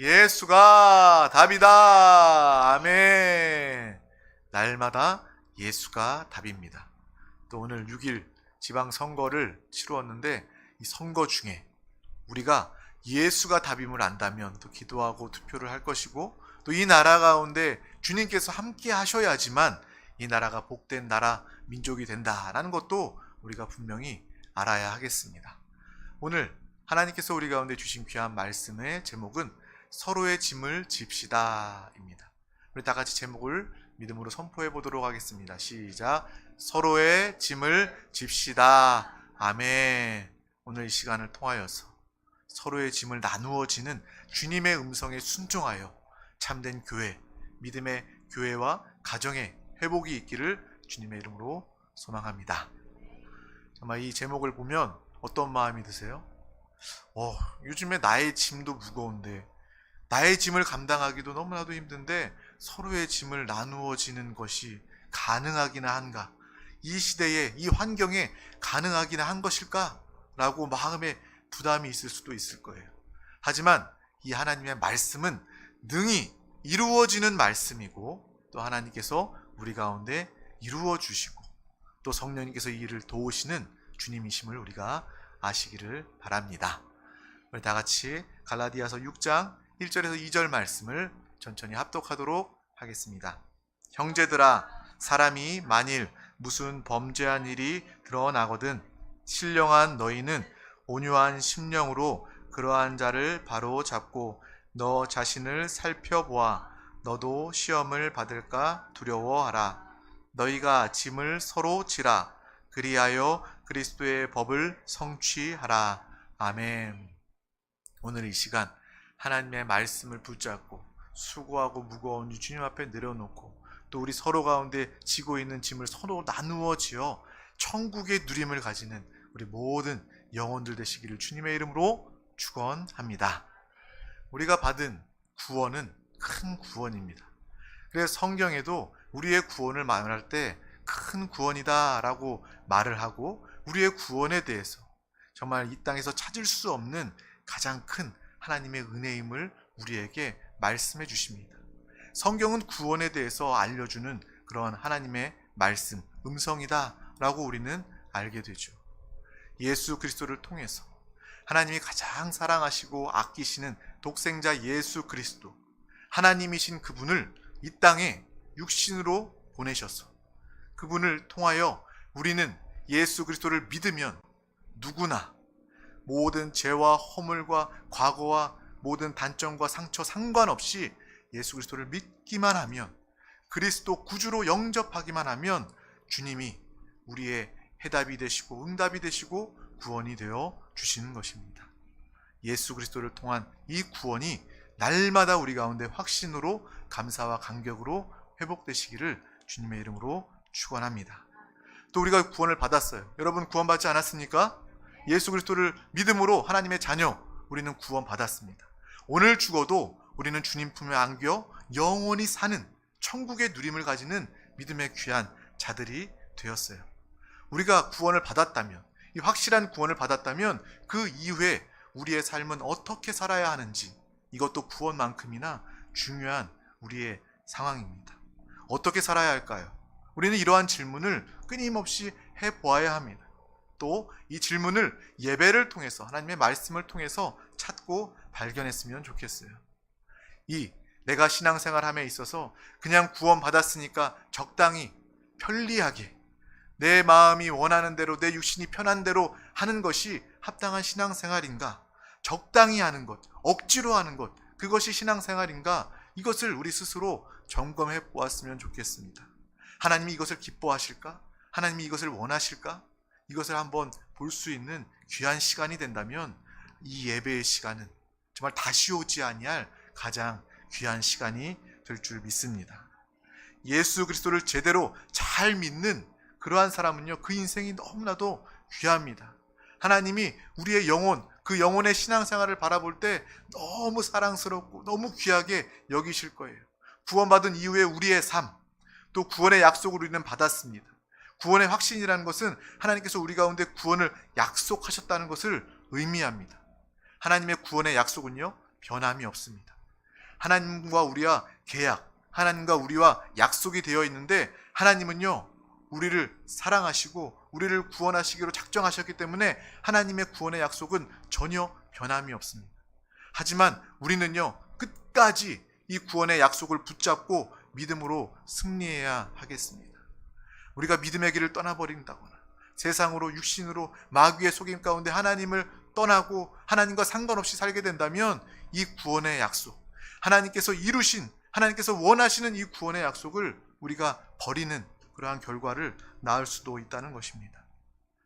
예수가 답이다. 아멘. 날마다 예수가 답입니다. 또 오늘 6일 지방선거를 치루었는데 이 선거 중에 우리가 예수가 답임을 안다면 또 기도하고 투표를 할 것이고, 또 이 나라 가운데 주님께서 함께 하셔야지만 이 나라가 복된 나라, 민족이 된다라는 것도 우리가 분명히 알아야 하겠습니다. 오늘 하나님께서 우리 가운데 주신 귀한 말씀의 제목은 서로의 짐을 집시다 입니다. 우리 다 같이 제목을 믿음으로 선포해 보도록 하겠습니다. 시작. 서로의 짐을 집시다. 아멘. 오늘 이 시간을 통하여서 서로의 짐을 나누어 지는 주님의 음성에 순종하여 참된 교회, 믿음의 교회와 가정의 회복이 있기를 주님의 이름으로 소망합니다. 정말 이 제목을 보면 어떤 마음이 드세요? 요즘에 나의 짐도 무거운데, 나의 짐을 감당하기도 너무나도 힘든데 서로의 짐을 나누어 지는 것이 가능하기나 한가? 이 시대에, 이 환경에 가능하기나 한 것일까? 라고 마음에 부담이 있을 수도 있을 거예요. 하지만 이 하나님의 말씀은 능히 이루어지는 말씀이고, 또 하나님께서 우리 가운데 이루어 주시고, 또 성령님께서 이 일을 도우시는 주님이심을 우리가 아시기를 바랍니다. 우리 다 같이 갈라디아서 6장 1절에서 2절 말씀을 천천히 합독하도록 하겠습니다. 형제들아, 사람이 만일 무슨 범죄한 일이 드러나거든 신령한 너희는 온유한 심령으로 그러한 자를 바로 잡고 너 자신을 살펴보아 너도 시험을 받을까 두려워하라. 너희가 짐을 서로 지라. 그리하여 그리스도의 법을 성취하라. 아멘. 오늘 이 시간 하나님의 말씀을 붙잡고 수고하고 무거운 주님 앞에 내려놓고, 또 우리 서로 가운데 지고 있는 짐을 서로 나누어 지어 천국의 누림을 가지는 우리 모든 영혼들 되시기를 주님의 이름으로 축원합니다. 우리가 받은 구원은 큰 구원입니다. 그래서 성경에도 우리의 구원을 말할 때 큰 구원이다 라고 말을 하고, 우리의 구원에 대해서 정말 이 땅에서 찾을 수 없는 가장 큰 하나님의 은혜임을 우리에게 말씀해 주십니다. 성경은 구원에 대해서 알려주는 그런 하나님의 말씀, 음성이다 라고 우리는 알게 되죠. 예수 그리스도를 통해서 하나님이 가장 사랑하시고 아끼시는 독생자 예수 그리스도, 하나님이신 그분을 이 땅에 육신으로 보내셔서 그분을 통하여 우리는 예수 그리스도를 믿으면 누구나 모든 죄와 허물과 과거와 모든 단점과 상처 상관없이 예수 그리스도를 믿기만 하면, 그리스도 구주로 영접하기만 하면 주님이 우리의 해답이 되시고 응답이 되시고 구원이 되어 주시는 것입니다. 예수 그리스도를 통한 이 구원이 날마다 우리 가운데 확신으로 감사와 감격으로 회복되시기를 주님의 이름으로 축원합니다. 또 우리가 구원을 받았어요. 여러분 구원받지 않았습니까? 예수 그리스도를 믿음으로 하나님의 자녀, 우리는 구원받았습니다. 오늘 죽어도 우리는 주님 품에 안겨 영원히 사는 천국의 누림을 가지는 믿음의 귀한 자들이 되었어요. 우리가 구원을 받았다면, 이 확실한 구원을 받았다면 그 이후에 우리의 삶은 어떻게 살아야 하는지, 이것도 구원만큼이나 중요한 우리의 상황입니다. 어떻게 살아야 할까요? 우리는 이러한 질문을 끊임없이 해보아야 합니다. 또 이 질문을 예배를 통해서, 하나님의 말씀을 통해서 찾고 발견했으면 좋겠어요. 내가 신앙생활함에 있어서 그냥 구원받았으니까 적당히 편리하게 내 마음이 원하는 대로, 내 육신이 편한 대로 하는 것이 합당한 신앙생활인가? 적당히 하는 것, 억지로 하는 것, 그것이 신앙생활인가? 이것을 우리 스스로 점검해 보았으면 좋겠습니다. 하나님이 이것을 기뻐하실까? 하나님이 이것을 원하실까? 이것을 한번 볼 수 있는 귀한 시간이 된다면 이 예배의 시간은 정말 다시 오지 아니할 가장 귀한 시간이 될 줄 믿습니다. 예수 그리스도를 제대로 잘 믿는 그러한 사람은요, 그 인생이 너무나도 귀합니다. 하나님이 우리의 영혼, 그 영혼의 신앙생활을 바라볼 때 너무 사랑스럽고 너무 귀하게 여기실 거예요. 구원받은 이후에 우리의 삶, 또 구원의 약속을 우리는 받았습니다. 구원의 확신이라는 것은 하나님께서 우리 가운데 구원을 약속하셨다는 것을 의미합니다. 하나님의 구원의 약속은요, 변함이 없습니다. 하나님과 우리와 계약, 하나님과 우리와 약속이 되어 있는데, 하나님은요 우리를 사랑하시고 우리를 구원하시기로 작정하셨기 때문에 하나님의 구원의 약속은 전혀 변함이 없습니다. 하지만 우리는요 끝까지 이 구원의 약속을 붙잡고 믿음으로 승리해야 하겠습니다. 우리가 믿음의 길을 떠나버린다거나 세상으로 육신으로 마귀의 속임 가운데 하나님을 떠나고 하나님과 상관없이 살게 된다면 이 구원의 약속, 하나님께서 이루신, 하나님께서 원하시는 이 구원의 약속을 우리가 버리는 그러한 결과를 낳을 수도 있다는 것입니다.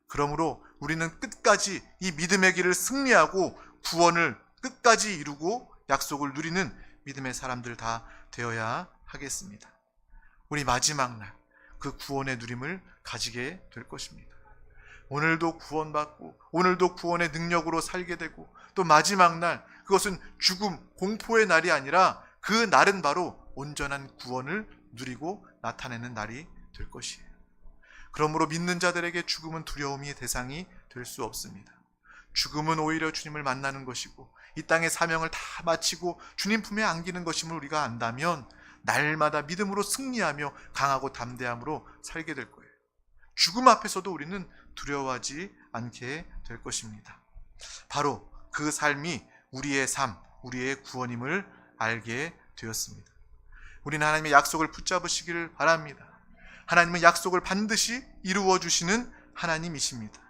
그러므로 우리는 끝까지 이 믿음의 길을 승리하고 구원을 끝까지 이루고 약속을 누리는 믿음의 사람들 다 되어야 하겠습니다. 우리 마지막 날 그 구원의 누림을 가지게 될 것입니다. 오늘도 구원받고 오늘도 구원의 능력으로 살게 되고, 또 마지막 날 그것은 죽음, 공포의 날이 아니라 그 날은 바로 온전한 구원을 누리고 나타내는 날이 될 것이에요. 그러므로 믿는 자들에게 죽음은 두려움의 대상이 될 수 없습니다. 죽음은 오히려 주님을 만나는 것이고 이 땅의 사명을 다 마치고 주님 품에 안기는 것임을 우리가 안다면 날마다 믿음으로 승리하며 강하고 담대함으로 살게 될 거예요. 죽음 앞에서도 우리는 두려워하지 않게 될 것입니다. 바로 그 삶이 우리의 삶, 우리의 구원임을 알게 되었습니다. 우리는 하나님의 약속을 붙잡으시기를 바랍니다. 하나님은 약속을 반드시 이루어 주시는 하나님이십니다.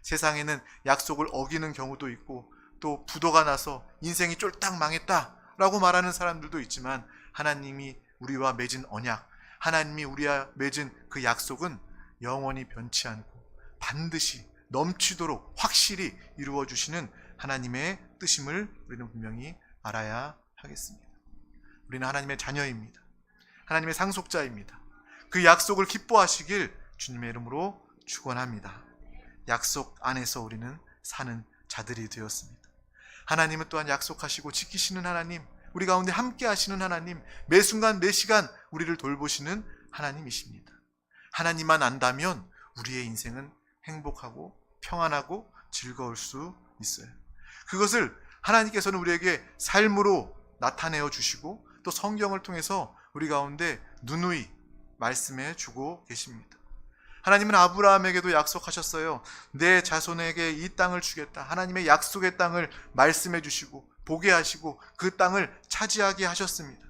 세상에는 약속을 어기는 경우도 있고 또 부도가 나서 인생이 쫄딱 망했다라고 말하는 사람들도 있지만, 하나님이 우리와 맺은 언약, 하나님이 우리와 맺은 그 약속은 영원히 변치 않고 반드시 넘치도록 확실히 이루어 주시는 하나님의 뜻임을 우리는 분명히 알아야 하겠습니다. 우리는 하나님의 자녀입니다. 하나님의 상속자입니다. 그 약속을 기뻐하시길 주님의 이름으로 축원합니다. 약속 안에서 우리는 사는 자들이 되었습니다. 하나님은 또한 약속하시고 지키시는 하나님, 우리 가운데 함께 하시는 하나님, 매 순간 매 시간 우리를 돌보시는 하나님이십니다. 하나님만 안다면 우리의 인생은 행복하고 평안하고 즐거울 수 있어요. 그것을 하나님께서는 우리에게 삶으로 나타내어 주시고 또 성경을 통해서 우리 가운데 누누이 말씀해 주고 계십니다. 하나님은 아브라함에게도 약속하셨어요. 내 자손에게 이 땅을 주겠다. 하나님의 약속의 땅을 말씀해 주시고 보게 하시고 그 땅을 차지하게 하셨습니다.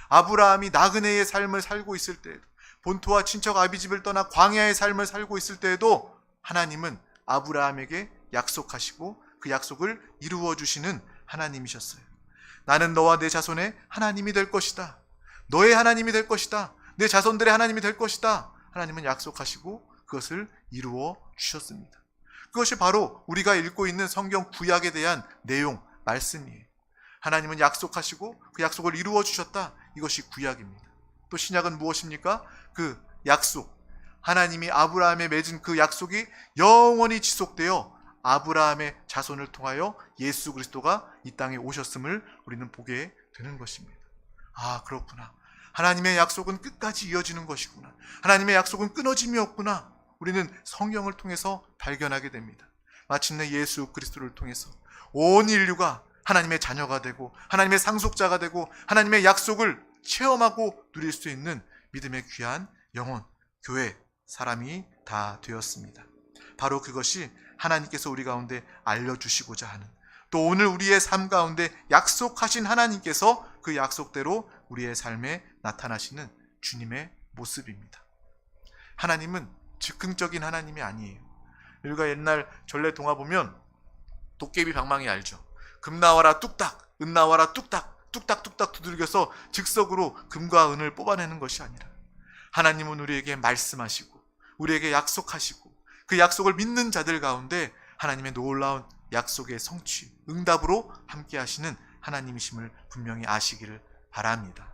아브라함이 나그네의 삶을 살고 있을 때에도, 본토와 친척 아비집을 떠나 광야의 삶을 살고 있을 때에도 하나님은 아브라함에게 약속하시고 그 약속을 이루어 주시는 하나님이셨어요. 나는 너와 내 자손의 하나님이 될 것이다. 너의 하나님이 될 것이다. 내 자손들의 하나님이 될 것이다. 하나님은 약속하시고 그것을 이루어 주셨습니다. 그것이 바로 우리가 읽고 있는 성경 구약에 대한 내용, 말씀이에요. 하나님은 약속하시고 그 약속을 이루어 주셨다. 이것이 구약입니다. 또 신약은 무엇입니까? 그 약속, 하나님이 아브라함에 맺은 그 약속이 영원히 지속되어 아브라함의 자손을 통하여 예수 그리스도가 이 땅에 오셨음을 우리는 보게 되는 것입니다. 아, 그렇구나. 하나님의 약속은 끝까지 이어지는 것이구나. 하나님의 약속은 끊어짐이 없구나. 우리는 성경을 통해서 발견하게 됩니다. 마침내 예수 그리스도를 통해서 온 인류가 하나님의 자녀가 되고 하나님의 상속자가 되고 하나님의 약속을 체험하고 누릴 수 있는 믿음의 귀한 영혼, 교회, 사람이 다 되었습니다. 바로 그것이 하나님께서 우리 가운데 알려주시고자 하는, 또 오늘 우리의 삶 가운데 약속하신 하나님께서 그 약속대로 우리의 삶에 나타나시는 주님의 모습입니다. 하나님은 즉흥적인 하나님이 아니에요. 우리가 옛날 전래 동화 보면 도깨비 방망이 알죠? 금 나와라 뚝딱, 은 나와라 뚝딱, 뚝딱뚝딱 두들겨서 즉석으로 금과 은을 뽑아내는 것이 아니라 하나님은 우리에게 말씀하시고 우리에게 약속하시고 그 약속을 믿는 자들 가운데 하나님의 놀라운 약속의 성취, 응답으로 함께 하시는 하나님이심을 분명히 아시기를 바랍니다.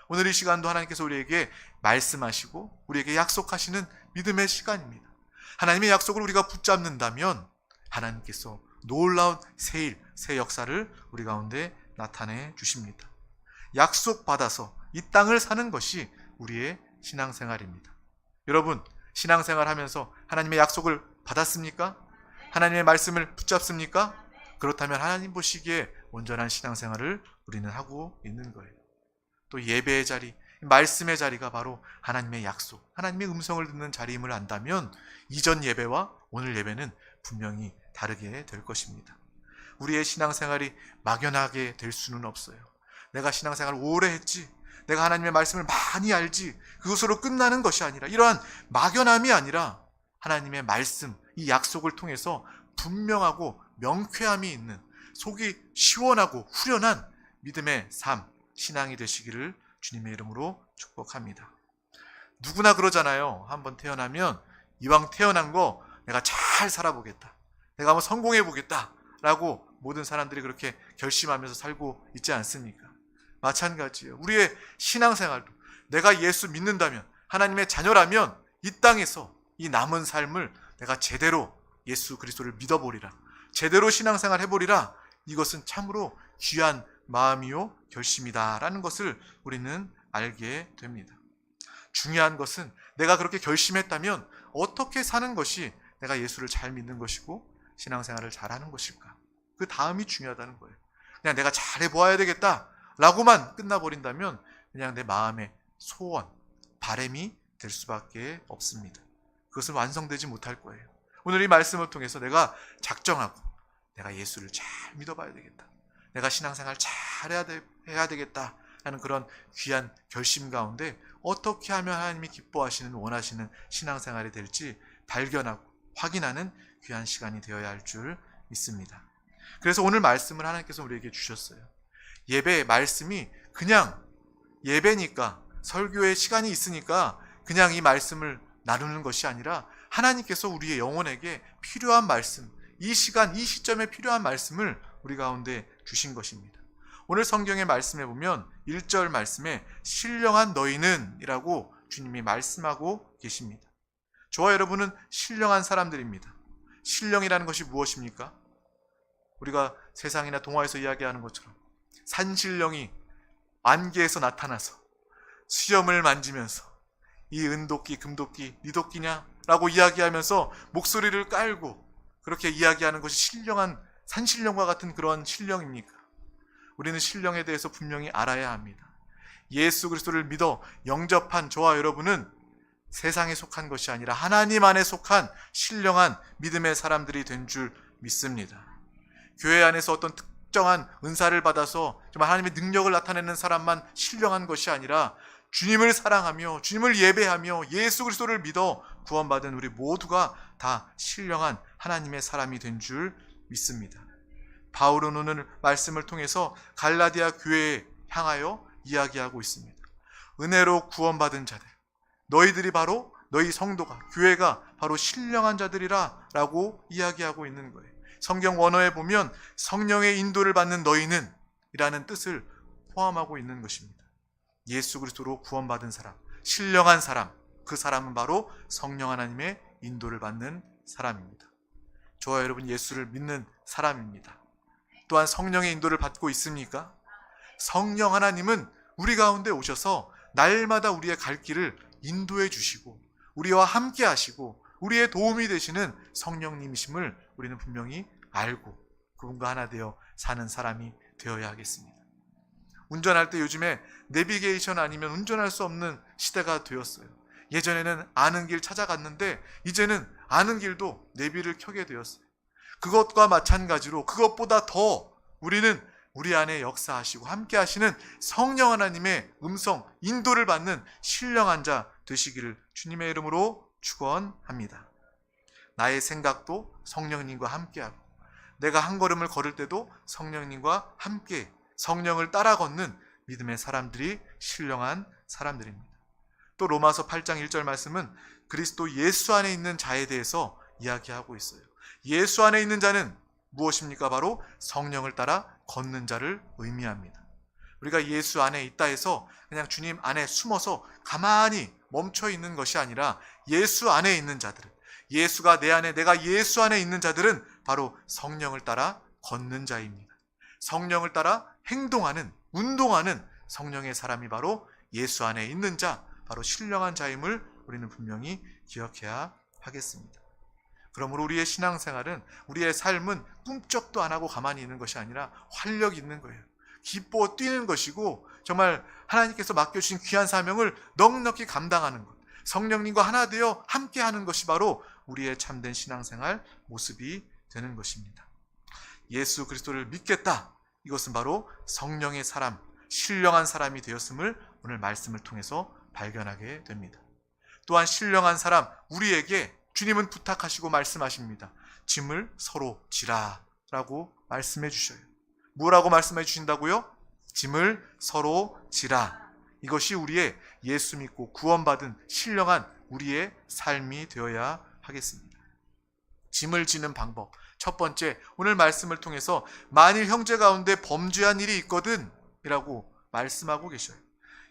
오늘 이 시간도 하나님께서 우리에게 말씀하시고 우리에게 약속하시는 믿음의 시간입니다. 하나님의 약속을 우리가 붙잡는다면 하나님께서 놀라운 새 일, 새 역사를 우리 가운데 나타내 주십니다. 약속받아서 이 땅을 사는 것이 우리의 신앙생활입니다. 여러분, 신앙생활 하면서 하나님의 약속을 받았습니까? 하나님의 말씀을 붙잡습니까? 그렇다면 하나님 보시기에 온전한 신앙생활을 우리는 하고 있는 거예요. 또 예배의 자리, 말씀의 자리가 바로 하나님의 약속, 하나님의 음성을 듣는 자리임을 안다면 이전 예배와 오늘 예배는 분명히 다르게 될 것입니다. 우리의 신앙생활이 막연하게 될 수는 없어요. 내가 신앙생활을 오래 했지, 내가 하나님의 말씀을 많이 알지, 그것으로 끝나는 것이 아니라, 이러한 막연함이 아니라 하나님의 말씀, 이 약속을 통해서 분명하고 명쾌함이 있는, 속이 시원하고 후련한 믿음의 삶, 신앙이 되시기를 주님의 이름으로 축복합니다. 누구나 그러잖아요. 한번 태어나면 이왕 태어난 거 내가 잘 살아보겠다, 내가 한번 성공해보겠다 라고 모든 사람들이 그렇게 결심하면서 살고 있지 않습니까? 마찬가지예요. 우리의 신앙생활도 내가 예수 믿는다면, 하나님의 자녀라면 이 땅에서 이 남은 삶을 내가 제대로 예수 그리스도를 믿어보리라, 제대로 신앙생활 해보리라, 이것은 참으로 귀한 마음이요 결심이다 라는 것을 우리는 알게 됩니다. 중요한 것은 내가 그렇게 결심했다면 어떻게 사는 것이 내가 예수를 잘 믿는 것이고 신앙생활을 잘하는 것일까, 그 다음이 중요하다는 거예요. 그냥 내가 잘해보아야 되겠다 라고만 끝나버린다면 그냥 내 마음의 소원, 바람이 될 수밖에 없습니다. 그것은 완성되지 못할 거예요. 오늘 이 말씀을 통해서 내가 작정하고 내가 예수를 잘 믿어봐야 되겠다, 내가 신앙생활 잘 해야 되겠다 하는 그런 귀한 결심 가운데 어떻게 하면 하나님이 기뻐하시는, 원하시는 신앙생활이 될지 발견하고 확인하는 귀한 시간이 되어야 할 줄 믿습니다. 그래서 오늘 말씀을 하나님께서 우리에게 주셨어요. 예배 말씀이 그냥 예배니까, 설교의 시간이 있으니까 그냥 이 말씀을 나누는 것이 아니라 하나님께서 우리의 영혼에게 필요한 말씀, 이 시간, 이 시점에 필요한 말씀을 우리 가운데 주신 것입니다. 오늘 성경의 말씀에 보면 1절 말씀에 신령한 너희는 이라고 주님이 말씀하고 계십니다. 저와 여러분은 신령한 사람들입니다. 신령이라는 것이 무엇입니까? 우리가 세상이나 동화에서 이야기하는 것처럼 산신령이 안개에서 나타나서 수염을 만지면서 이 은도끼, 금도끼, 니도끼냐? 라고 이야기하면서 목소리를 깔고 그렇게 이야기하는 것이 신령한, 산신령과 같은 그런 신령입니까? 우리는 신령에 대해서 분명히 알아야 합니다. 예수 그리스도를 믿어 영접한 저와 여러분은 세상에 속한 것이 아니라 하나님 안에 속한 신령한 믿음의 사람들이 된 줄 믿습니다. 교회 안에서 어떤 특정한 은사를 받아서 정말 하나님의 능력을 나타내는 사람만 신령한 것이 아니라 주님을 사랑하며 주님을 예배하며 예수 그리스도를 믿어 구원받은 우리 모두가 다 신령한 하나님의 사람이 된 줄 믿습니다. 바울은 오늘 말씀을 통해서 갈라디아 교회에 향하여 이야기하고 있습니다. 은혜로 구원받은 자들, 너희들이 바로, 너희 성도가, 교회가 바로 신령한 자들이라 라고 이야기하고 있는 거예요. 성경 원어에 보면 성령의 인도를 받는 너희는 이라는 뜻을 포함하고 있는 것입니다. 예수 그리스도로 구원받은 사람, 신령한 사람, 그 사람은 바로 성령 하나님의 인도를 받는 사람입니다. 저와 여러분 예수를 믿는 사람입니다. 또한 성령의 인도를 받고 있습니까? 성령 하나님은 우리 가운데 오셔서 날마다 우리의 갈 길을 인도해 주시고 우리와 함께 하시고 우리의 도움이 되시는 성령님이심을 우리는 분명히 알고 그분과 하나 되어 사는 사람이 되어야 하겠습니다. 운전할 때 요즘에 내비게이션 아니면 운전할 수 없는 시대가 되었어요. 예전에는 아는 길 찾아갔는데 이제는 아는 길도 내비를 켜게 되었어요. 그것과 마찬가지로 그것보다 더 우리는 우리 안에 역사하시고 함께 하시는 성령 하나님의 음성, 인도를 받는 신령한 자 되시기를 주님의 이름으로 축원합니다. 나의 생각도 성령님과 함께하고 내가 한 걸음을 걸을 때도 성령님과 함께 성령을 따라 걷는 믿음의 사람들이 신령한 사람들입니다. 또 로마서 8장 1절 말씀은 그리스도 예수 안에 있는 자에 대해서 이야기하고 있어요. 예수 안에 있는 자는 무엇입니까? 바로 성령을 따라 걷는 자를 의미합니다. 우리가 예수 안에 있다 해서 그냥 주님 안에 숨어서 가만히 멈춰 있는 것이 아니라 예수 안에 있는 자들은, 예수가 내 안에, 내가 예수 안에 있는 자들은 바로 성령을 따라 걷는 자입니다. 성령을 따라 행동하는, 운동하는 성령의 사람이 바로 예수 안에 있는 자, 바로 신령한 자임을 우리는 분명히 기억해야 하겠습니다. 그러므로 우리의 신앙생활은, 우리의 삶은 꿈쩍도 안 하고 가만히 있는 것이 아니라 활력 있는 거예요. 기뻐 뛰는 것이고, 정말 하나님께서 맡겨주신 귀한 사명을 넉넉히 감당하는 것, 성령님과 하나 되어 함께하는 것이 바로 우리의 참된 신앙생활 모습이 되는 것입니다. 예수 그리스도를 믿겠다, 이것은 바로 성령의 사람, 신령한 사람이 되었음을 오늘 말씀을 통해서 발견하게 됩니다. 또한 신령한 사람, 우리에게 주님은 부탁하시고 말씀하십니다. 짐을 서로 지라 라고 말씀해 주셔요. 뭐라고 말씀해 주신다고요? 짐을 서로 지라. 이것이 우리의 예수 믿고 구원받은 신령한 우리의 삶이 되어야 하겠습니다. 짐을 지는 방법, 첫 번째, 오늘 말씀을 통해서 만일 형제 가운데 범죄한 일이 있거든 이라고 말씀하고 계셔요.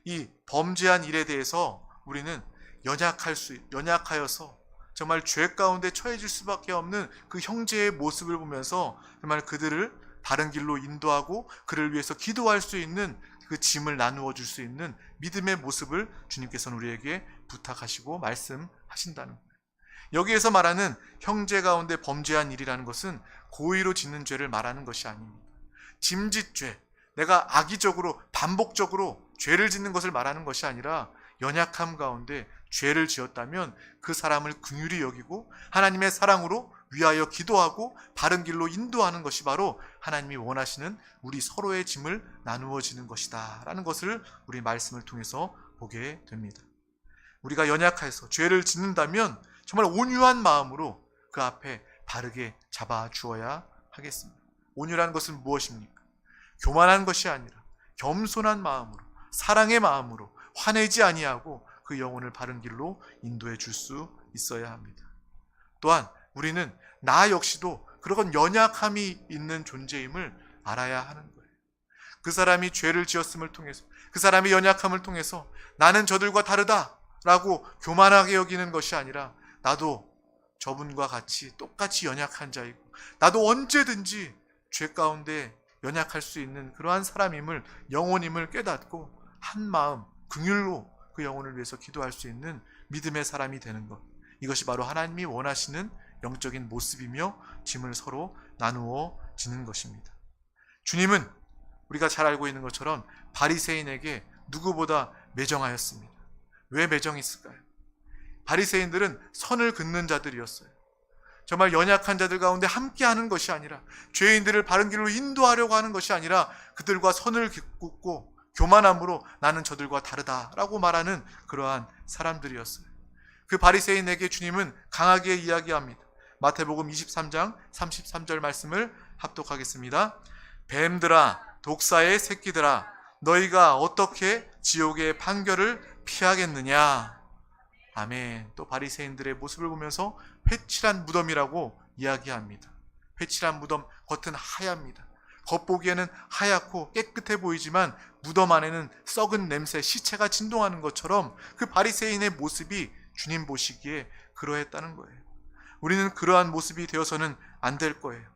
이 범죄한 일에 대해서 우리는 연약하여서 정말 죄 가운데 처해질 수밖에 없는 그 형제의 모습을 보면서 정말 그들을 바른 길로 인도하고 그를 위해서 기도할 수 있는 그 짐을 나누어 줄 수 있는 믿음의 모습을 주님께서는 우리에게 부탁하시고 말씀하신다는 거예요. 여기에서 말하는 형제 가운데 범죄한 일이라는 것은 고의로 짓는 죄를 말하는 것이 아닙니다. 짐짓죄, 내가 악의적으로 반복적으로 죄를 짓는 것을 말하는 것이 아니라 연약함 가운데 죄를 지었다면 그 사람을 긍휼히 여기고 하나님의 사랑으로 위하여 기도하고 바른 길로 인도하는 것이 바로 하나님이 원하시는 우리 서로의 짐을 나누어지는 것이다 라는 것을 우리 말씀을 통해서 보게 됩니다. 우리가 연약해서 죄를 짓는다면 정말 온유한 마음으로 그 앞에 바르게 잡아주어야 하겠습니다. 온유라는 것은 무엇입니까? 교만한 것이 아니라 겸손한 마음으로, 사랑의 마음으로 화내지 아니하고 그 영혼을 바른 길로 인도해 줄 수 있어야 합니다. 또한 우리는 나 역시도 그런 연약함이 있는 존재임을 알아야 하는 거예요. 그 사람이 죄를 지었음을 통해서, 그 사람의 연약함을 통해서 나는 저들과 다르다라고 교만하게 여기는 것이 아니라 나도 저분과 같이 똑같이 연약한 자이고 나도 언제든지 죄 가운데 연약할 수 있는 그러한 사람임을, 영혼임을 깨닫고 한 마음 긍휼로 그 영혼을 위해서 기도할 수 있는 믿음의 사람이 되는 것, 이것이 바로 하나님이 원하시는 영적인 모습이며 짐을 서로 나누어 지는 것입니다. 주님은 우리가 잘 알고 있는 것처럼 바리새인에게 누구보다 매정하였습니다. 왜 매정했을까요? 바리새인들은 선을 긋는 자들이었어요. 정말 연약한 자들 가운데 함께하는 것이 아니라, 죄인들을 바른 길로 인도하려고 하는 것이 아니라 그들과 선을 긋고 교만함으로 나는 저들과 다르다라고 말하는 그러한 사람들이었어요. 그 바리새인에게 주님은 강하게 이야기합니다. 마태복음 23장 33절 말씀을 합독하겠습니다. 뱀들아, 독사의 새끼들아, 너희가 어떻게 지옥의 판결을 피하겠느냐. 아멘. 또 바리새인들의 모습을 보면서 회칠한 무덤이라고 이야기합니다. 회칠한 무덤, 겉은 하얗니다. 겉보기에는 하얗고 깨끗해 보이지만 무덤 안에는 썩은 냄새, 시체가 진동하는 것처럼 그 바리새인의 모습이 주님 보시기에 그러했다는 거예요. 우리는 그러한 모습이 되어서는 안 될 거예요.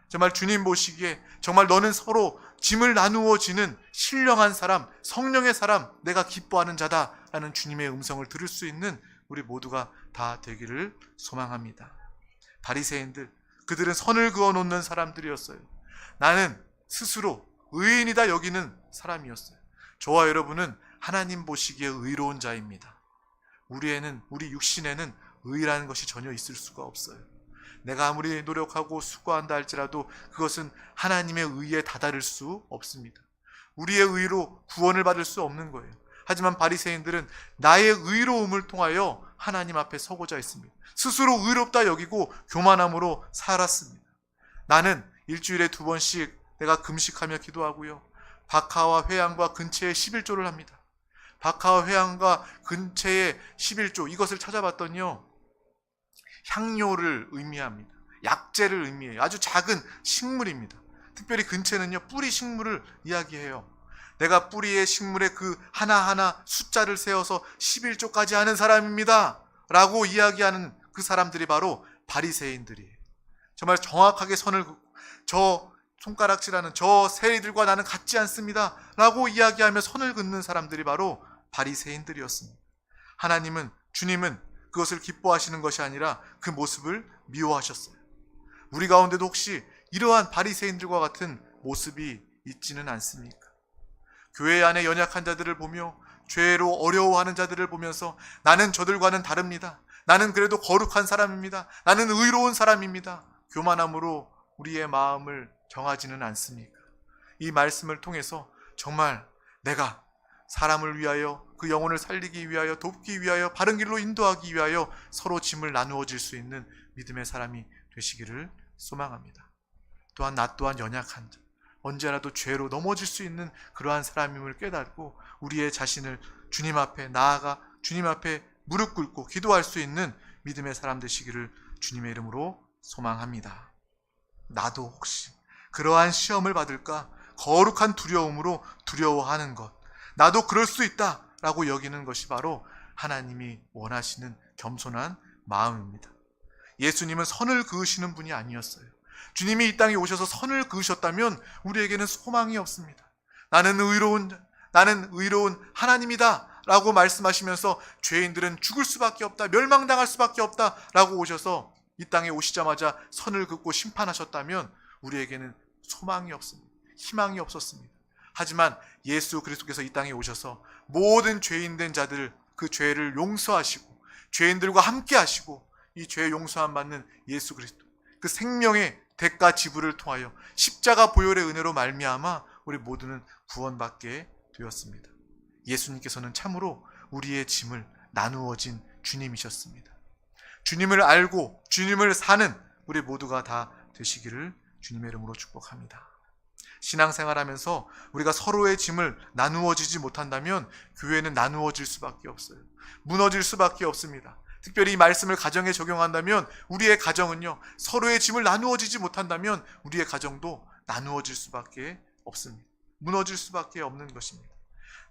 정말 주님 보시기에 정말 너는 서로 짐을 나누어 지는 신령한 사람, 성령의 사람, 내가 기뻐하는 자다라는 주님의 음성을 들을 수 있는 우리 모두가 다 되기를 소망합니다. 바리새인들, 그들은 선을 그어 놓는 사람들이었어요. 나는 스스로 의인이다 여기는 사람이었어요. 저와 여러분은 하나님 보시기에 의로운 자입니다. 우리 육신에는 의라는 것이 전혀 있을 수가 없어요. 내가 아무리 노력하고 수고한다 할지라도 그것은 하나님의 의에 다다를 수 없습니다. 우리의 의로 구원을 받을 수 없는 거예요. 하지만 바리새인들은 나의 의로움을 통하여 하나님 앞에 서고자 했습니다. 스스로 의롭다 여기고 교만함으로 살았습니다. 나는 일주일에 2번씩 내가 금식하며 기도하고요, 박하와 회향과 근체에 11조를 합니다. 박하와 회향과 근체에 11조, 이것을 찾아봤더니요, 향료를 의미합니다. 약재를 의미해요. 아주 작은 식물입니다. 특별히 근체는요, 뿌리 식물을 이야기해요. 내가 뿌리의 식물의 그 하나하나 숫자를 세어서 11조까지 하는 사람입니다 라고 이야기하는 그 사람들이 바로 바리새인들이에요. 정말 정확하게 선을 긋고 저 손가락질하는 저 세리들과 나는 같지 않습니다 라고 이야기하며 선을 긋는 사람들이 바로 바리새인들이었습니다. 주님은 그것을 기뻐하시는 것이 아니라 그 모습을 미워하셨어요. 우리 가운데도 혹시 이러한 바리새인들과 같은 모습이 있지는 않습니까? 교회 안에 연약한 자들을 보며 죄로 어려워하는 자들을 보면서 나는 저들과는 다릅니다. 나는 그래도 거룩한 사람입니다. 나는 의로운 사람입니다. 교만함으로 우리의 마음을 정하지는 않습니까? 이 말씀을 통해서 정말 내가 사람을 위하여 그 영혼을 살리기 위하여 돕기 위하여 바른 길로 인도하기 위하여 서로 짐을 나누어질 수 있는 믿음의 사람이 되시기를 소망합니다. 또한 나 또한 연약한 자, 언제라도 죄로 넘어질 수 있는 그러한 사람임을 깨닫고 우리의 자신을 주님 앞에 나아가 주님 앞에 무릎 꿇고 기도할 수 있는 믿음의 사람 되시기를 주님의 이름으로 소망합니다. 나도 혹시 그러한 시험을 받을까 거룩한 두려움으로 두려워하는 것, 나도 그럴 수 있다라고 여기는 것이 바로 하나님이 원하시는 겸손한 마음입니다. 예수님은 선을 그으시는 분이 아니었어요. 주님이 이 땅에 오셔서 선을 그으셨다면 우리에게는 소망이 없습니다. 나는 의로운 하나님이다 라고 말씀하시면서 죄인들은 죽을 수밖에 없다, 멸망당할 수밖에 없다 라고 오셔서 이 땅에 오시자마자 선을 긋고 심판하셨다면 우리에게는 소망이 없습니다. 희망이 없었습니다. 하지만 예수 그리스도께서 이 땅에 오셔서 모든 죄인된 자들 그 죄를 용서하시고 죄인들과 함께 하시고 이 죄 용서함 받는 예수 그리스도 그 생명의 대가 지불을 통하여 십자가 보혈의 은혜로 말미암아 우리 모두는 구원받게 되었습니다. 예수님께서는 참으로 우리의 짐을 나누어진 주님이셨습니다. 주님을 알고 주님을 사는 우리 모두가 다 되시기를 주님의 이름으로 축복합니다. 신앙생활하면서 우리가 서로의 짐을 나누어지지 못한다면 교회는 나누어질 수밖에 없어요. 무너질 수밖에 없습니다. 특별히 이 말씀을 가정에 적용한다면 우리의 가정은요, 서로의 짐을 나누어지지 못한다면 우리의 가정도 나누어질 수밖에 없습니다. 무너질 수밖에 없는 것입니다.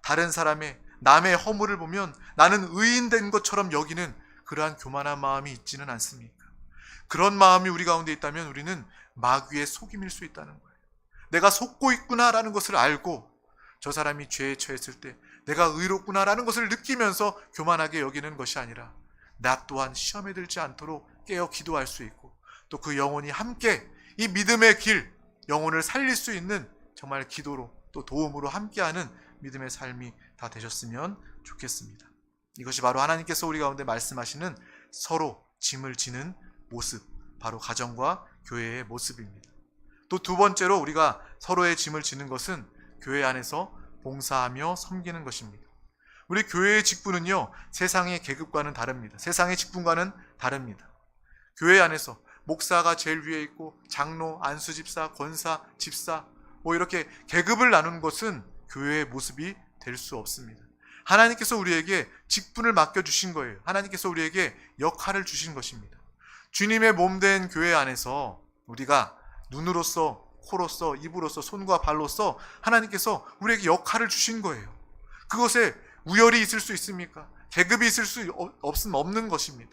다른 사람의 남의 허물을 보면 나는 의인된 것처럼 여기는 그러한 교만한 마음이 있지는 않습니까? 그런 마음이 우리 가운데 있다면 우리는 마귀의 속임일 수 있다는 거예요. 내가 속고 있구나라는 것을 알고 저 사람이 죄에 처했을 때 내가 의롭구나라는 것을 느끼면서 교만하게 여기는 것이 아니라 나 또한 시험에 들지 않도록 깨어 기도할 수 있고 또 그 영혼이 함께 이 믿음의 길, 영혼을 살릴 수 있는 정말 기도로 또 도움으로 함께하는 믿음의 삶이 다 되셨으면 좋겠습니다. 이것이 바로 하나님께서 우리 가운데 말씀하시는 서로 짐을 지는 모습, 바로 가정과 교회의 모습입니다. 또 두 번째로 우리가 서로의 짐을 지는 것은 교회 안에서 봉사하며 섬기는 것입니다. 우리 교회의 직분은요, 세상의 계급과는 다릅니다. 세상의 직분과는 다릅니다. 교회 안에서 목사가 제일 위에 있고 장로, 안수집사, 권사, 집사 이렇게 계급을 나누는 것은 교회의 모습이 될 수 없습니다. 하나님께서 우리에게 직분을 맡겨주신 거예요. 하나님께서 우리에게 역할을 주신 것입니다. 주님의 몸된 교회 안에서 우리가 눈으로서, 코로서, 입으로서, 손과 발로서 하나님께서 우리에게 역할을 주신 거예요. 그것에 우열이 있을 수 있습니까? 계급이 있을 수 없는 것입니다.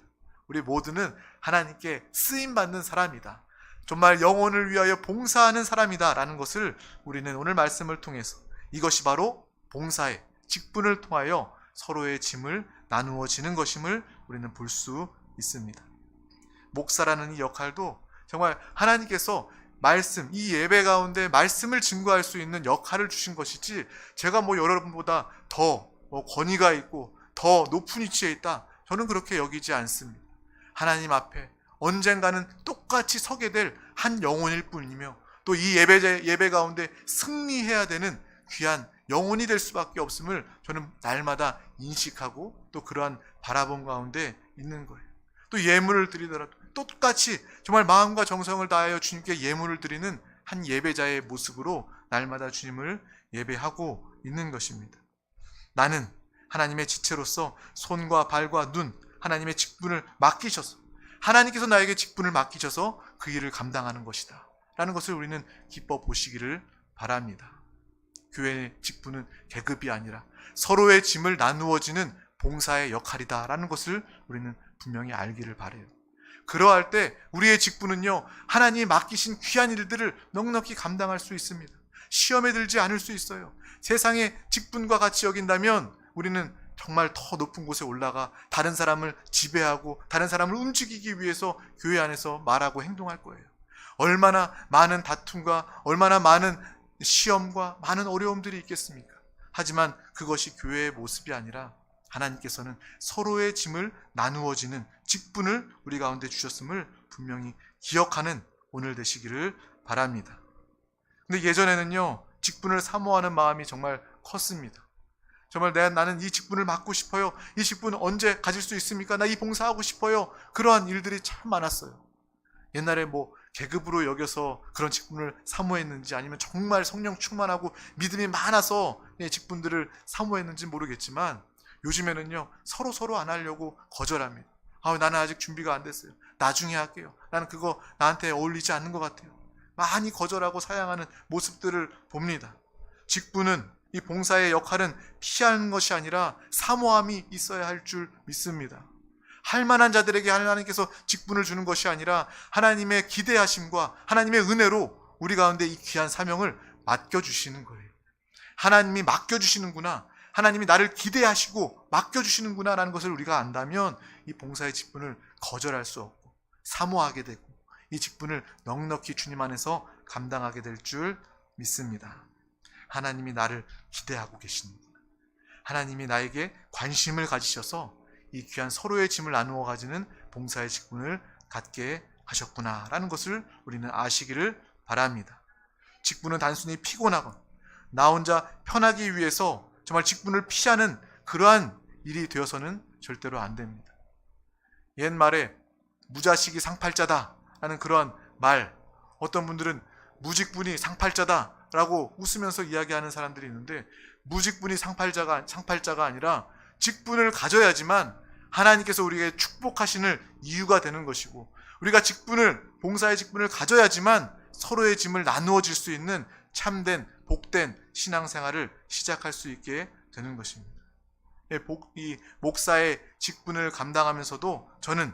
우리 모두는 하나님께 쓰임받는 사람이다. 정말 영혼을 위하여 봉사하는 사람이다 라는 것을 우리는 오늘 말씀을 통해서 이것이 바로 봉사의 직분을 통하여 서로의 짐을 나누어지는 것임을 우리는 볼 수 있습니다. 목사라는 이 역할도 정말 하나님께서 말씀, 이 예배 가운데 말씀을 증거할 수 있는 역할을 주신 것이지 제가 여러분보다 더 권위가 있고 더 높은 위치에 있다, 저는 그렇게 여기지 않습니다. 하나님 앞에 언젠가는 똑같이 서게 될 한 영혼일 뿐이며 또 이 예배 가운데 승리해야 되는 귀한 영혼이 될 수밖에 없음을 저는 날마다 인식하고 또 그러한 바라본 가운데 있는 거예요. 또 예물을 드리더라도 똑같이 정말 마음과 정성을 다하여 주님께 예물을 드리는 한 예배자의 모습으로 날마다 주님을 예배하고 있는 것입니다. 나는 하나님의 지체로서 손과 발과 눈, 하나님의 직분을 맡기셔서 하나님께서 나에게 직분을 맡기셔서 그 일을 감당하는 것이다 라는 것을 우리는 기뻐 보시기를 바랍니다. 교회의 직분은 계급이 아니라 서로의 짐을 나누어지는 봉사의 역할이다 라는 것을 우리는 분명히 알기를 바라요. 그러할 때 우리의 직분은요, 하나님이 맡기신 귀한 일들을 넉넉히 감당할 수 있습니다. 시험에 들지 않을 수 있어요. 세상의 직분과 같이 여긴다면 우리는 정말 더 높은 곳에 올라가 다른 사람을 지배하고 다른 사람을 움직이기 위해서 교회 안에서 말하고 행동할 거예요. 얼마나 많은 다툼과 얼마나 많은 시험과 많은 어려움들이 있겠습니까? 하지만 그것이 교회의 모습이 아니라 하나님께서는 서로의 짐을 나누어지는 직분을 우리 가운데 주셨음을 분명히 기억하는 오늘 되시기를 바랍니다. 근데 예전에는요, 직분을 사모하는 마음이 정말 컸습니다. 정말 나는 이 직분을 맡고 싶어요. 이 직분 언제 가질 수 있습니까? 나 이 봉사하고 싶어요. 그러한 일들이 참 많았어요. 옛날에 계급으로 여겨서 그런 직분을 사모했는지 아니면 정말 성령 충만하고 믿음이 많아서 직분들을 사모했는지 모르겠지만 요즘에는요, 서로 안 하려고 거절합니다. 나는 아직 준비가 안 됐어요. 나중에 할게요. 나는 그거 나한테 어울리지 않는 것 같아요. 많이 거절하고 사양하는 모습들을 봅니다. 직분은, 이 봉사의 역할은 피하는 것이 아니라 사모함이 있어야 할 줄 믿습니다. 할 만한 자들에게 하나님께서 직분을 주는 것이 아니라 하나님의 기대하심과 하나님의 은혜로 우리 가운데 이 귀한 사명을 맡겨주시는 거예요. 하나님이 맡겨주시는구나, 하나님이 나를 기대하시고 맡겨주시는구나 라는 것을 우리가 안다면 이 봉사의 직분을 거절할 수 없고 사모하게 되고 이 직분을 넉넉히 주님 안에서 감당하게 될 줄 믿습니다. 하나님이 나를 기대하고 계시는구나, 하나님이 나에게 관심을 가지셔서 이 귀한 서로의 짐을 나누어 가지는 봉사의 직분을 갖게 하셨구나 라는 것을 우리는 아시기를 바랍니다. 직분은 단순히 피곤하거나 나 혼자 편하기 위해서 정말 직분을 피하는 그러한 일이 되어서는 절대로 안 됩니다. 옛말에 무자식이 상팔자다 라는 그러한 말, 어떤 분들은 무직분이 상팔자다 라고 웃으면서 이야기하는 사람들이 있는데, 무직분이 상팔자가 아니라 직분을 가져야지만 하나님께서 우리에게 축복하시는 이유가 되는 것이고, 우리가 봉사의 직분을 가져야지만 서로의 짐을 나누어질 수 있는 참된 복된 신앙생활을 시작할 수 있게 되는 것입니다. 이 목사의 직분을 감당하면서도 저는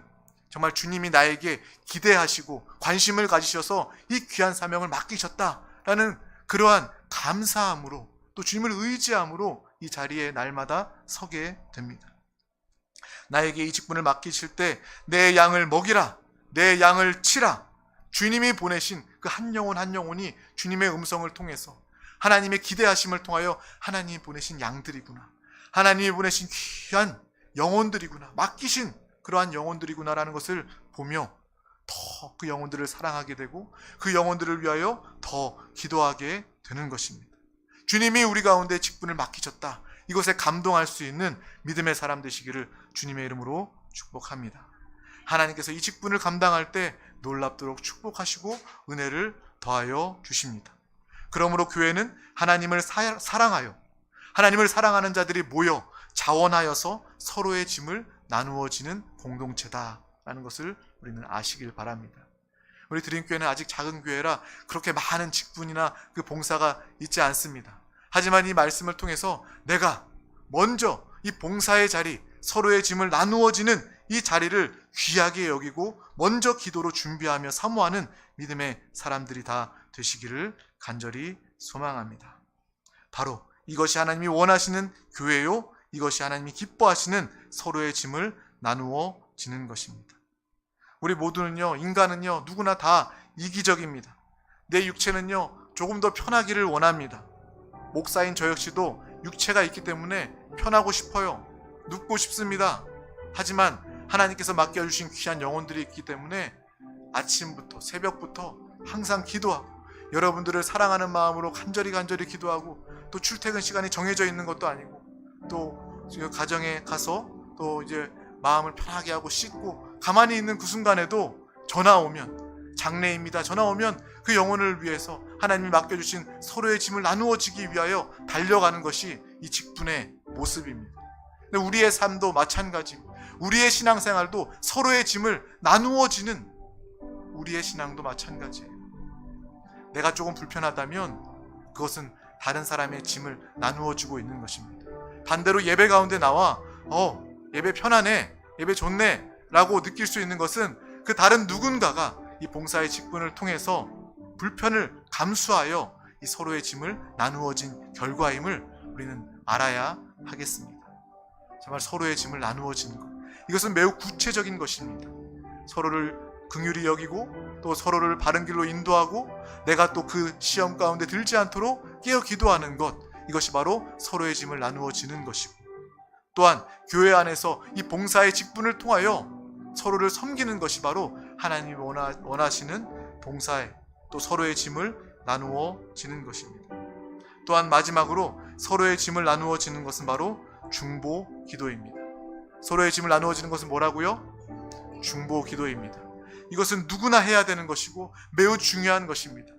정말 주님이 나에게 기대하시고 관심을 가지셔서 이 귀한 사명을 맡기셨다라는 그러한 감사함으로, 또 주님을 의지함으로 이 자리에 날마다 서게 됩니다. 나에게 이 직분을 맡기실 때 내 양을 먹이라, 내 양을 치라, 주님이 보내신 그 한 영혼 한 영혼이 주님의 음성을 통해서 하나님의 기대하심을 통하여 하나님이 보내신 양들이구나, 하나님이 보내신 귀한 영혼들이구나, 맡기신 그러한 영혼들이구나라는 것을 보며 더 그 영혼들을 사랑하게 되고 그 영혼들을 위하여 더 기도하게 되는 것입니다. 주님이 우리 가운데 직분을 맡기셨다, 이것에 감동할 수 있는 믿음의 사람 되시기를 주님의 이름으로 축복합니다. 하나님께서 이 직분을 감당할 때 놀랍도록 축복하시고 은혜를 더하여 주십니다. 그러므로 교회는 하나님을 사랑하여 하나님을 사랑하는 자들이 모여 자원하여서 서로의 짐을 나누어지는 공동체다라는 것을 우리는 아시길 바랍니다. 우리 드림교회는 아직 작은 교회라 그렇게 많은 직분이나 그 봉사가 있지 않습니다. 하지만 이 말씀을 통해서 내가 먼저 이 봉사의 자리, 서로의 짐을 나누어지는 이 자리를 귀하게 여기고 먼저 기도로 준비하며 사모하는 믿음의 사람들이 다 되시기를 간절히 소망합니다. 바로 이것이 하나님이 원하시는 교회요, 이것이 하나님이 기뻐하시는 서로의 짐을 나누어지는 것입니다. 우리 모두는요, 인간은요, 누구나 다 이기적입니다. 내 육체는요, 조금 더 편하기를 원합니다. 목사인 저 역시도 육체가 있기 때문에 편하고 싶어요. 눕고 싶습니다. 하지만 하나님께서 맡겨주신 귀한 영혼들이 있기 때문에 아침부터 새벽부터 항상 기도하고 여러분들을 사랑하는 마음으로 간절히 기도하고, 또 출퇴근 시간이 정해져 있는 것도 아니고, 또 가정에 가서 또 이제 마음을 편하게 하고 씻고 가만히 있는 그 순간에도 전화 오면, 장례입니다, 전화 오면 그 영혼을 위해서 하나님이 맡겨주신 서로의 짐을 나누어지기 위하여 달려가는 것이 이 직분의 모습입니다. 근데 우리의 삶도 마찬가지고 우리의 신앙생활도 서로의 짐을 나누어지는 우리의 신앙도 마찬가지예요. 내가 조금 불편하다면 그것은 다른 사람의 짐을 나누어주고 있는 것입니다. 반대로 예배 가운데 나와 예배 편하네, 예배 좋네 라고 느낄 수 있는 것은 그 다른 누군가가 이 봉사의 직분을 통해서 불편을 감수하여 이 서로의 짐을 나누어진 결과임을 우리는 알아야 하겠습니다. 정말 서로의 짐을 나누어지는 것, 이것은 매우 구체적인 것입니다. 서로를 긍휼히 여기고 또 서로를 바른 길로 인도하고 내가 또 그 시험 가운데 들지 않도록 깨어 기도하는 것, 이것이 바로 서로의 짐을 나누어지는 것이고, 또한 교회 안에서 이 봉사의 직분을 통하여 서로를 섬기는 것이 바로 하나님이 원하시는 봉사에 또 서로의 짐을 나누어지는 것입니다. 또한 마지막으로 서로의 짐을 나누어지는 것은 바로 중보 기도입니다. 서로의 짐을 나누어지는 것은 뭐라고요? 중보 기도입니다. 이것은 누구나 해야 되는 것이고 매우 중요한 것입니다.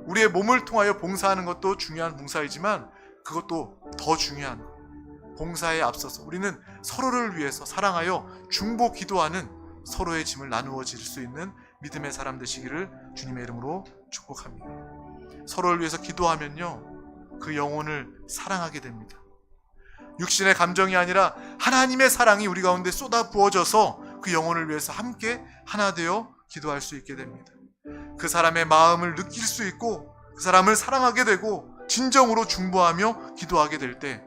우리의 몸을 통하여 봉사하는 것도 중요한 봉사이지만 그것도 더 중요한 것, 봉사에 앞서서 우리는 서로를 위해서 사랑하여 중보 기도하는, 서로의 짐을 나누어질 수 있는 믿음의 사람 되시기를 주님의 이름으로 축복합니다. 서로를 위해서 기도하면요, 그 영혼을 사랑하게 됩니다. 육신의 감정이 아니라 하나님의 사랑이 우리 가운데 쏟아 부어져서 그 영혼을 위해서 함께 하나 되어 기도할 수 있게 됩니다. 그 사람의 마음을 느낄 수 있고 그 사람을 사랑하게 되고 진정으로 중보하며 기도하게 될 때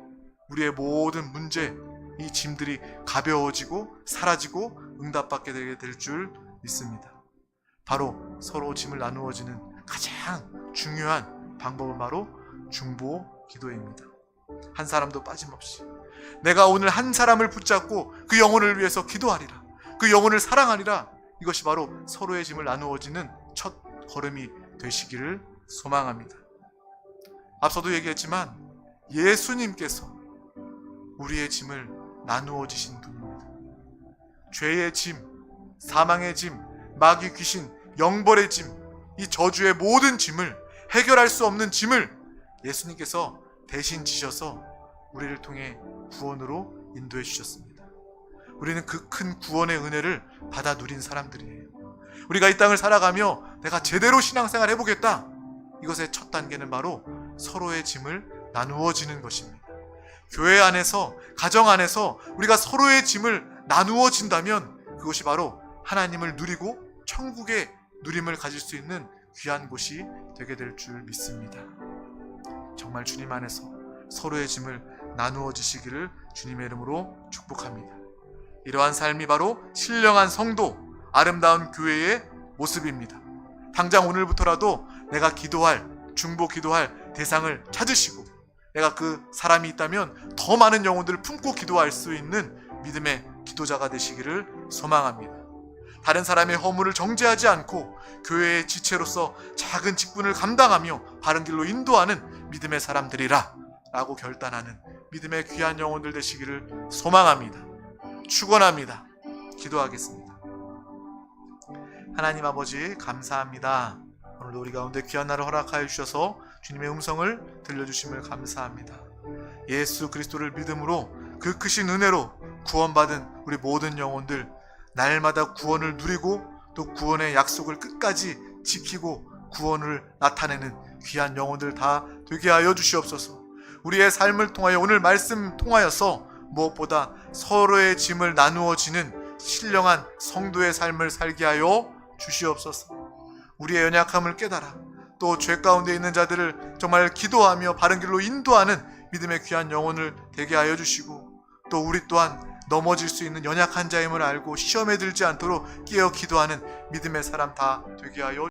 우리의 모든 문제, 이 짐들이 가벼워지고 사라지고 응답받게 되게 될 줄 믿습니다. 바로 서로 짐을 나누어지는 가장 중요한 방법은 바로 중보 기도입니다. 한 사람도 빠짐없이 내가 오늘 한 사람을 붙잡고 그 영혼을 위해서 기도하리라, 그 영혼을 사랑하리라, 이것이 바로 서로의 짐을 나누어지는 첫 걸음이 되시기를 소망합니다. 앞서도 얘기했지만 예수님께서 우리의 짐을 나누어 지신 분입니다. 죄의 짐, 사망의 짐, 마귀 귀신, 영벌의 짐, 이 저주의 모든 짐을, 해결할 수 없는 짐을 예수님께서 대신 지셔서 우리를 통해 구원으로 인도해 주셨습니다. 우리는 그 큰 구원의 은혜를 받아 누린 사람들이에요. 우리가 이 땅을 살아가며 내가 제대로 신앙생활 해보겠다, 이것의 첫 단계는 바로 서로의 짐을 나누어지는 것입니다. 교회 안에서, 가정 안에서 우리가 서로의 짐을 나누어진다면 그것이 바로 하나님을 누리고 천국의 누림을 가질 수 있는 귀한 곳이 되게 될 줄 믿습니다. 정말 주님 안에서 서로의 짐을 나누어 주시기를 주님의 이름으로 축복합니다. 이러한 삶이 바로 신령한 성도, 아름다운 교회의 모습입니다. 당장 오늘부터라도 내가 기도할, 중보 기도할 대상을 찾으시고 내가 그 사람이 있다면 더 많은 영혼들을 품고 기도할 수 있는 믿음의 기도자가 되시기를 소망합니다. 다른 사람의 허물을 정죄하지 않고 교회의 지체로서 작은 직분을 감당하며 바른 길로 인도하는 믿음의 사람들이라 라고 결단하는 믿음의 귀한 영혼들 되시기를 소망합니다. 축원합니다. 기도하겠습니다. 하나님 아버지, 감사합니다. 오늘도 우리 가운데 귀한 날을 허락하여 주셔서 주님의 음성을 들려주심을 감사합니다. 예수 그리스도를 믿음으로 그 크신 은혜로 구원받은 우리 모든 영혼들, 날마다 구원을 누리고 또 구원의 약속을 끝까지 지키고 구원을 나타내는 귀한 영혼들 다 되게 하여 주시옵소서. 우리의 삶을 통하여, 오늘 말씀 통하여서 무엇보다 서로의 짐을 나누어지는 신령한 성도의 삶을 살게 하여 주시옵소서. 우리의 연약함을 깨달아 또 죄 가운데 있는 자들을 정말 기도하며 바른 길로 인도하는 믿음의 귀한 영혼을 되게 하여 주시고, 또 우리 또한 넘어질 수 있는 연약한 자임을 알고 시험에 들지 않도록 깨어 기도하는 믿음의 사람 다 되게 하여